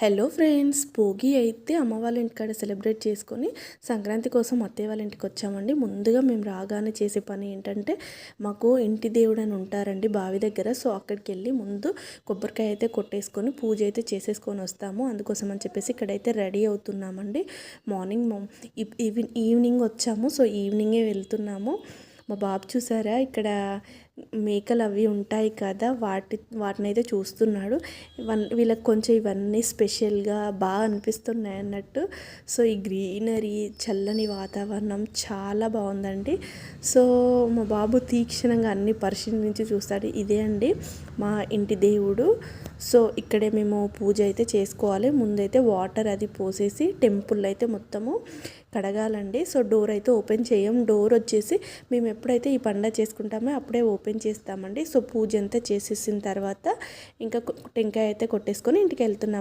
Hello friends, Bhogi అయితే అమ్మ వాళ్ళ ఇంటికాడ సెలబ్రేట్ చేసుకొని సంక్రాంతి కోసం అత్తయ్య వాళ్ళ ఇంటికి వచ్చామండి. ముందుగా మేము రాగానే చేసే పని ఏంటంటే, మాకు ఇంటి దేవుడు అని ఉంటారండి బావి దగ్గర. సో అక్కడికి వెళ్ళి ముందు కొబ్బరికాయ అయితే కొట్టేసుకొని పూజ అయితే చేసేసుకొని వస్తాము. అందుకోసం అని చెప్పేసి ఇక్కడైతే రెడీ అవుతున్నామండి. మార్నింగ్ ఈవినింగ్ వచ్చాము. సో ఈవినింగే వెళ్తున్నాము. మా బాబు చూసారా, ఇక్కడ మేకలు అవి ఉంటాయి కదా, వాటిని అయితే చూస్తున్నాడు. వీళ్ళకి కొంచెం ఇవన్నీ స్పెషల్గా బాగా అనిపిస్తున్నాయి అన్నట్టు. సో ఈ గ్రీనరీ, చల్లని వాతావరణం చాలా బాగుందండి. సో మా బాబు తీక్షణంగా అన్ని పరిశీలించి చూస్తాడు. ఇదే అండి మా ఇంటి దేవుడు. సో ఇక్కడే మేము పూజ అయితే చేసుకోవాలి. ముందైతే వాటర్ అది పోసేసి టెంపుల్ అయితే మొత్తము కడగాలండి. సో డోర్ అయితే ఓపెన్ చేయం. డోర్ వచ్చేసి మేము ఎప్పుడైతే ఈ పండగ చేసుకుంటామో అప్పుడే ఓపెన్ చేస్తామండి. సో పూజ అంతా చేసేసిన తర్వాత ఇంకా టెంకాయ అయితే కొట్టేసుకొని ఇంటికి వెళ్తున్నాము.